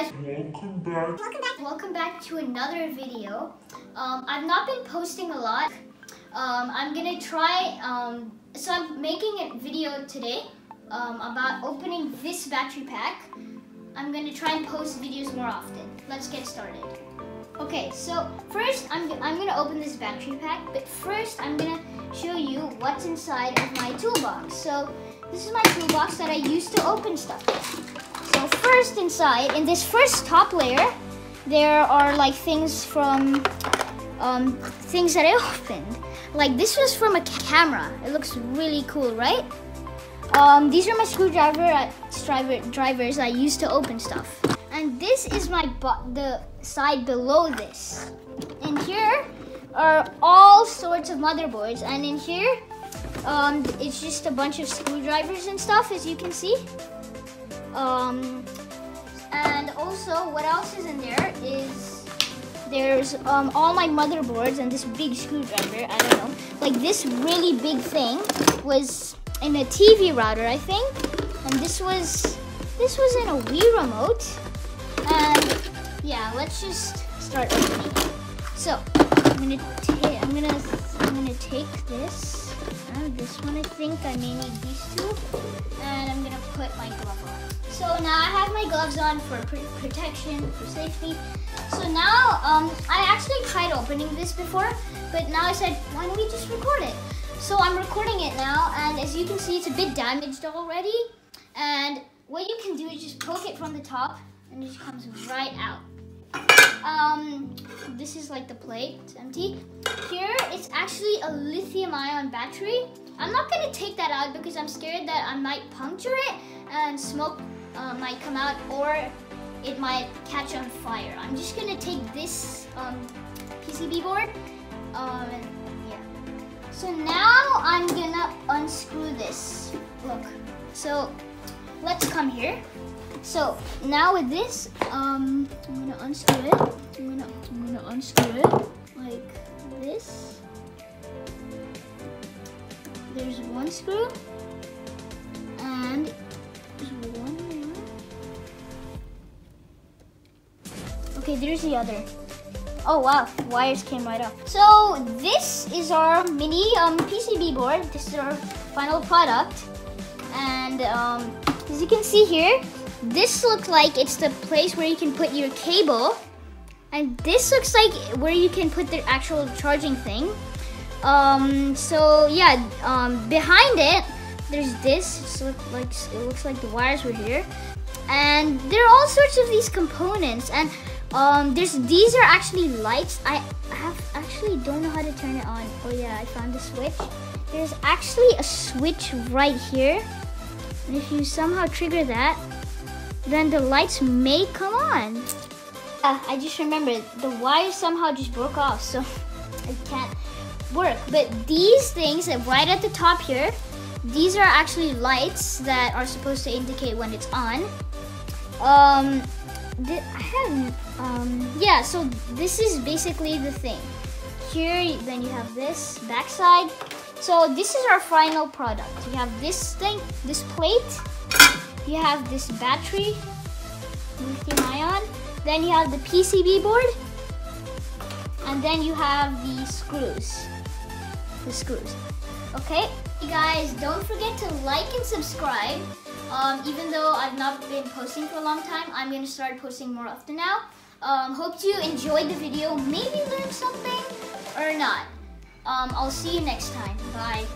guys, welcome back to another video. I've not been posting a lot. I'm gonna try, so I'm making a video today about opening this battery pack. I'm gonna try and post videos more often. Let's get started. Okay, so first I'm gonna open this battery pack, but first I'm gonna show you what's inside of my toolbox. So this is my toolbox that I use to open stuff. So first inside, in this first top layer, there are like things from things that I opened. Like this was from a camera. It looks really cool, right? These are my drivers I use to open stuff. And this is the side below this. And here are all sorts of motherboards. And in here, it's just a bunch of screwdrivers and stuff, as you can see. And also, what else is in there is there's all my motherboards and this big screwdriver. I don't know. Like this really big thing was in a TV router, I think. And this was in a Wii remote. And yeah, let's just start opening. So I'm gonna take this. This one, I think I may need these two, and I'm gonna put my glove on. So now I have my gloves on for protection, for safety. So now I actually tried opening this before, but now I said, why don't we just record it? So I'm recording it now, and as you can see, it's a bit damaged already. And what you can do is just poke it from the top, and it just comes right out. This is like the plate, it's empty. Here, it's actually a lithium-ion battery. I'm not gonna take that out because I'm scared that I might puncture it and smoke might come out, or it might catch on fire. I'm just gonna take this PCB board, and yeah. So now I'm gonna unscrew this. Look, so let's come here. So now with this, I'm gonna unscrew it. I'm gonna unscrew it like this. There's one screw, and there's one more. Okay, there's the other. Oh wow, wires came right off. So this is our mini PCB board. This is our final product, and as you can see here, this looks like it's the place where you can put your cable, and this looks like where you can put the actual charging thing. So yeah, behind it, there's this. It looks like the wires were here, and there are all sorts of these components. And these are actually lights. I actually don't know how to turn it on. Oh yeah, I found the switch. There's actually a switch right here, and if you somehow trigger that, then the lights may come on. I just remembered the wire somehow just broke off, so it can't work. But these things right at the top here, these are actually lights that are supposed to indicate when it's on. Yeah, so this is basically the thing. Here, then you have this backside. So this is our final product. You have this thing, this plate. You have this battery, lithium-ion. Then you have the PCB board. And then you have the screws. Okay? You guys, don't forget to like and subscribe. Even though I've not been posting for a long time, I'm going to start posting more often now. Hope you enjoyed the video, maybe learned something or not. I'll see you next time. Bye.